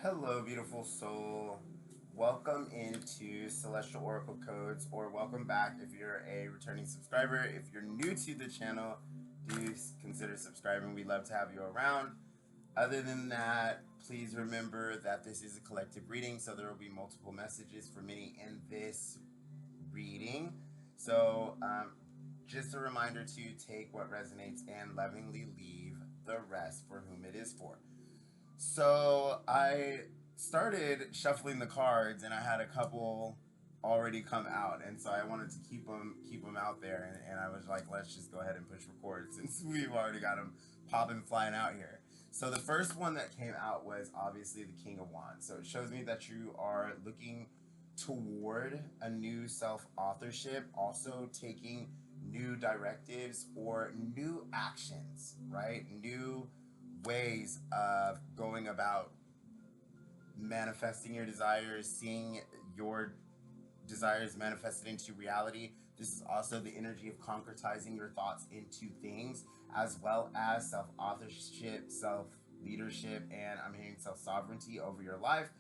Hello, beautiful soul. Welcome into Celestial Oracle Codes, or welcome back if you're a returning subscriber. If you're new to the channel, do consider subscribing. We'd love to have you around. Other than that, please remember that this is a collective reading, so there will be multiple messages for many in this reading. So, just a reminder to take what resonates and lovingly leave the rest for whom it is for. So I started shuffling the cards, and I had a couple already come out, and so I wanted to keep them out there, and I was like, let's just go ahead and push record since we've already got them popping flying out here. So the first one that came out was obviously the King of Wands. So it shows me that you are looking toward a new self-authorship, also taking new directives or new actions, right? New ways of going about manifesting your desires, seeing your desires manifested into reality. This is also the energy of concretizing your thoughts into things, as well as self authorship, self leadership, and I'm hearing self sovereignty over your life,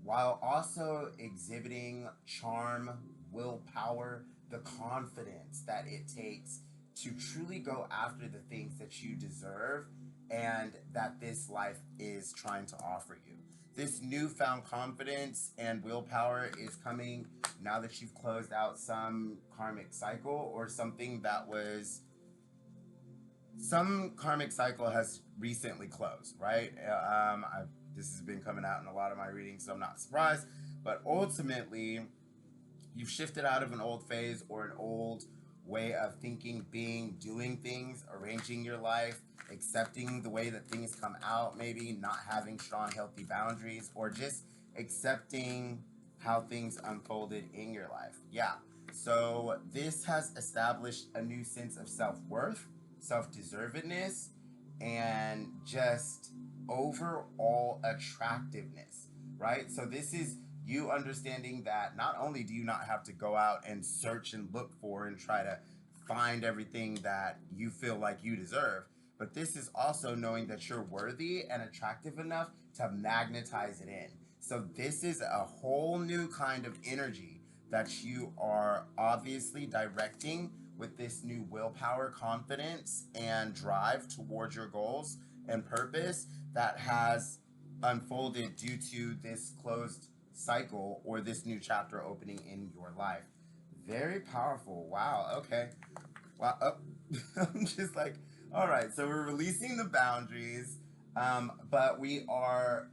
while also exhibiting charm, willpower, the confidence that it takes to truly go after the things that you deserve and that this life is trying to offer you. This newfound confidence and willpower is coming now that you've closed out some karmic cycle, or some karmic cycle has recently closed, right? This has been coming out in a lot of my readings, so I'm not surprised. But ultimately, you've shifted out of an old phase or an old way of thinking, being, doing things, arranging your life, accepting the way that things come out, maybe not having strong, healthy boundaries, or just accepting how things unfolded in your life. Yeah. So this has established a new sense of self-worth, self-deservedness, and just overall attractiveness, right? So this is you understanding that not only do you not have to go out and search and look for and try to find everything that you feel like you deserve, but this is also knowing that you're worthy and attractive enough to magnetize it in. So this is a whole new kind of energy that you are obviously directing with this new willpower, confidence, and drive towards your goals and purpose that has unfolded due to this closed cycle or this new chapter opening in your life. Very powerful. Wow. Okay. Wow. Oh. I'm just like, all right. So we're releasing the boundaries, but we are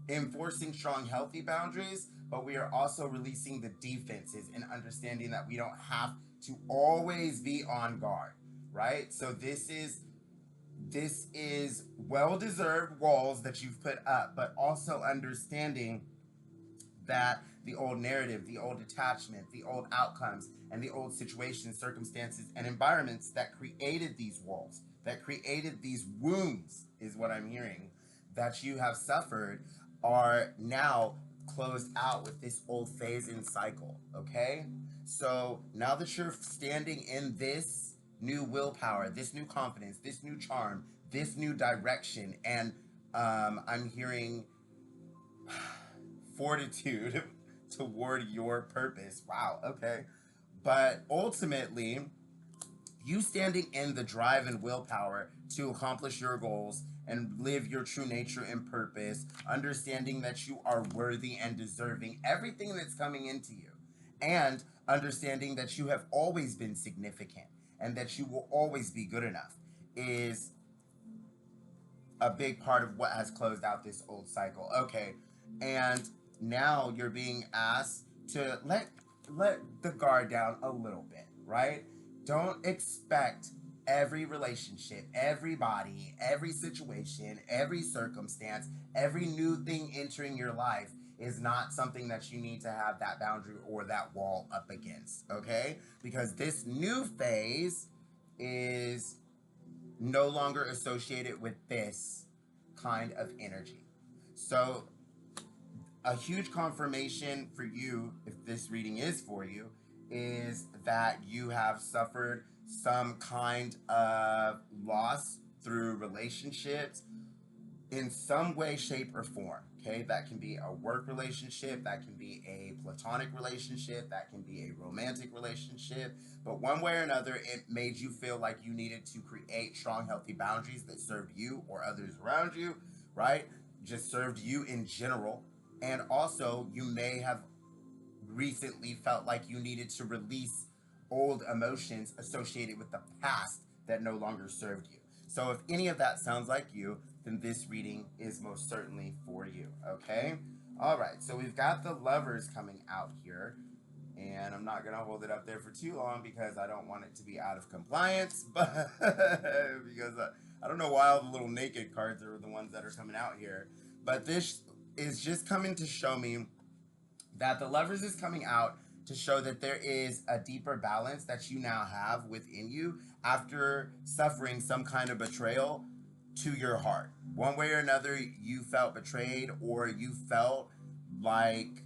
enforcing strong, healthy boundaries, but we are also releasing the defenses and understanding that we don't have to always be on guard, right? So this is well-deserved walls that you've put up, but also understanding that the old narrative, the old attachment, the old outcomes, and the old situations, circumstances, and environments that created these walls, that created these wounds, is what I'm hearing, that you have suffered, are now closed out with this old phase in cycle, okay? So now that you're standing in this new willpower, this new confidence, this new charm, this new direction, and I'm hearing fortitude toward your purpose. Wow, okay. But ultimately, you standing in the drive and willpower to accomplish your goals and live your true nature and purpose, understanding that you are worthy and deserving everything that's coming into you, and understanding that you have always been significant and that you will always be good enough, is a big part of what has closed out this old cycle. Okay. And now you're being asked to let the guard down a little bit, right? Don't expect every relationship, everybody, every situation, every circumstance, every new thing entering your life is not something that you need to have that boundary or that wall up against, okay? Because this new phase is no longer associated with this kind of energy. So a huge confirmation for you, if this reading is for you, is that you have suffered some kind of loss through relationships, in some way, shape, or form. Okay, that can be a work relationship, that can be a platonic relationship, that can be a romantic relationship. But one way or another, it made you feel like you needed to create strong, healthy boundaries that served you or others around you, right? Just served you in general. And also, you may have recently felt like you needed to release old emotions associated with the past that no longer served you. So if any of that sounds like you, then this reading is most certainly for you, okay? All right, so we've got the Lovers coming out here, and I'm not gonna hold it up there for too long because I don't want it to be out of compliance, but because I don't know why all the little naked cards are the ones that are coming out here, but this is just coming to show me that the Lovers is coming out to show that there is a deeper balance that you now have within you after suffering some kind of betrayal to your heart. One way or another, you felt betrayed, or you felt like,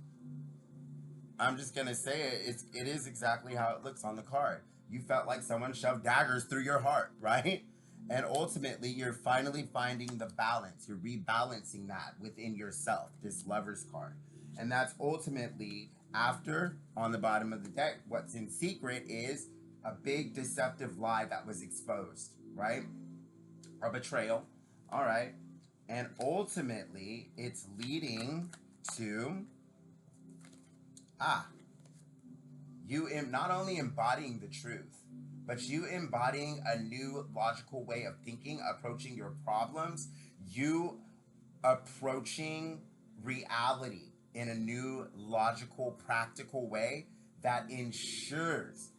I'm just gonna say it is exactly how it looks on the card. You felt like someone shoved daggers through your heart, right? And ultimately, you're finally finding the balance. You're rebalancing that within yourself, this Lover's card. And that's ultimately after, on the bottom of the deck, what's in secret is a big deceptive lie that was exposed, right? A betrayal, all right? And ultimately, it's leading to, you not only embodying the truth, but you embodying a new logical way of thinking, approaching your problems, you approaching reality in a new logical, practical way that ensures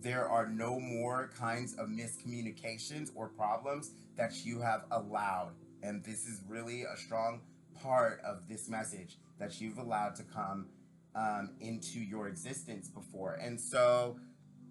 there are no more kinds of miscommunications or problems that you have allowed. And this is really a strong part of this message that you've allowed to come into your existence before. And so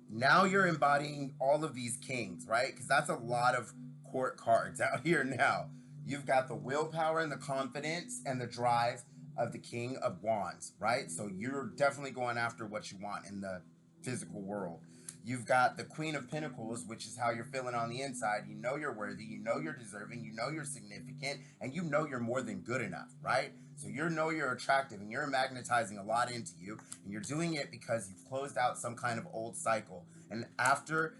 now you're embodying all of these kings, right? Because that's a lot of court cards out here now. You've got the willpower and the confidence and the drive of the King of Wands, right? So you're definitely going after what you want in the physical world. You've got the Queen of Pentacles, which is how you're feeling on the inside. You know you're worthy, you know you're deserving, you know you're significant, and you know you're more than good enough, right? So you know you're attractive and you're magnetizing a lot into you, and you're doing it because you've closed out some kind of old cycle. And after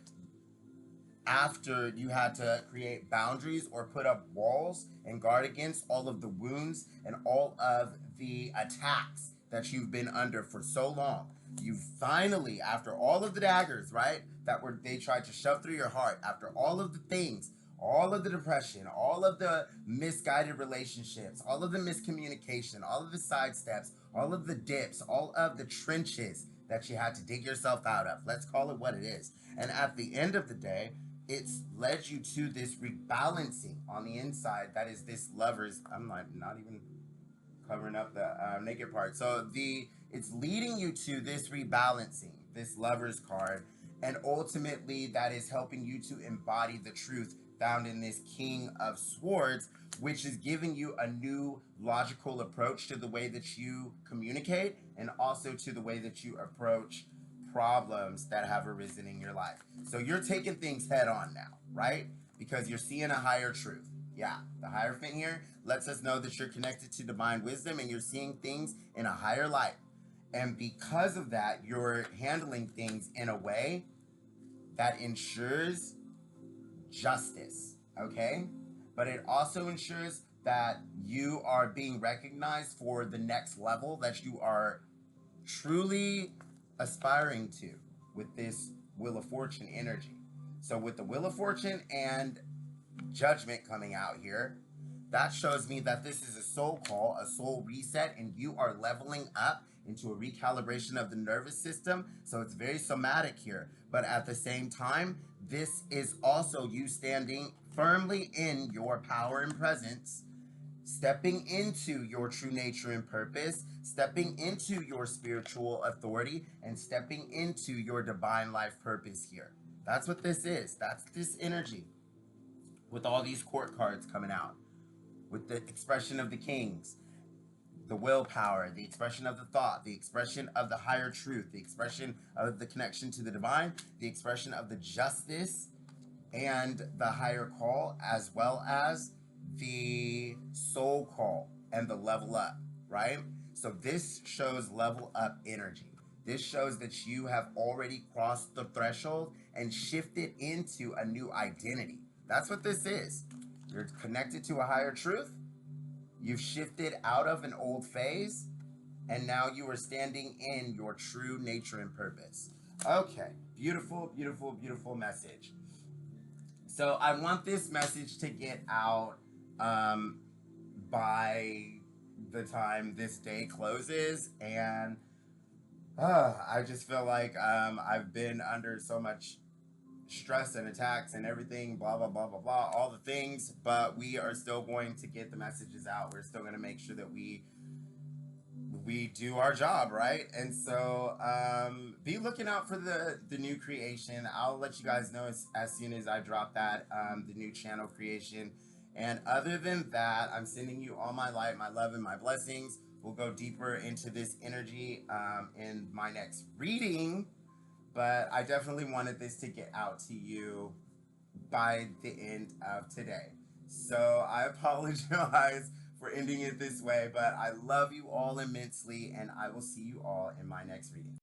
you had to create boundaries or put up walls and guard against all of the wounds and all of the attacks that you've been under for so long, you finally, after all of the daggers, right, they tried to shove through your heart, after all of the things, all of the depression, all of the misguided relationships, all of the miscommunication, all of the sidesteps, all of the dips, all of the trenches that you had to dig yourself out of. Let's call it what it is. And at the end of the day, it's led you to this rebalancing on the inside. That is this Lovers. I'm not even covering up the naked part. So it's leading you to this rebalancing, this Lovers card, and ultimately that is helping you to embody the truth found in this King of Swords, which is giving you a new logical approach to the way that you communicate and also to the way that you approach problems that have arisen in your life. So you're taking things head on now, right? Because you're seeing a higher truth. Yeah, the Hierophant here lets us know that you're connected to divine wisdom and you're seeing things in a higher light. And because of that, you're handling things in a way that ensures justice, okay? But it also ensures that you are being recognized for the next level that you are truly aspiring to with this Wheel of Fortune energy. So with the Wheel of Fortune and Judgment coming out here, that shows me that this is a soul call, a soul reset, and you are leveling up into a recalibration of the nervous system. So it's very somatic here. But at the same time, this is also you standing firmly in your power and presence, stepping into your true nature and purpose, stepping into your spiritual authority, and stepping into your divine life purpose here. That's what this is. That's this energy with all these court cards coming out, with the expression of the kings, the willpower, the expression of the thought, the expression of the higher truth, the expression of the connection to the divine, the expression of the justice and the higher call, as well as the soul call and the level up, right? So this shows level up energy. This shows that you have already crossed the threshold and shifted into a new identity. That's what this is. You're connected to a higher truth. You've shifted out of an old phase, and now you are standing in your true nature and purpose. Okay, beautiful, beautiful, beautiful message. So I want this message to get out by the time this day closes, and I just feel like I've been under so much stress and attacks and everything, blah blah blah blah blah, all the things. But we are still going to get the messages out. We're still going to make sure that we do our job, right? And so be looking out for the new creation. I'll let you guys know as soon as I drop that, the new channel creation. And other than that, I'm sending you all my light, my love, and my blessings. We'll go deeper into this energy in my next reading, but I definitely wanted this to get out to you by the end of today. So I apologize for ending it this way, but I love you all immensely, and I will see you all in my next reading.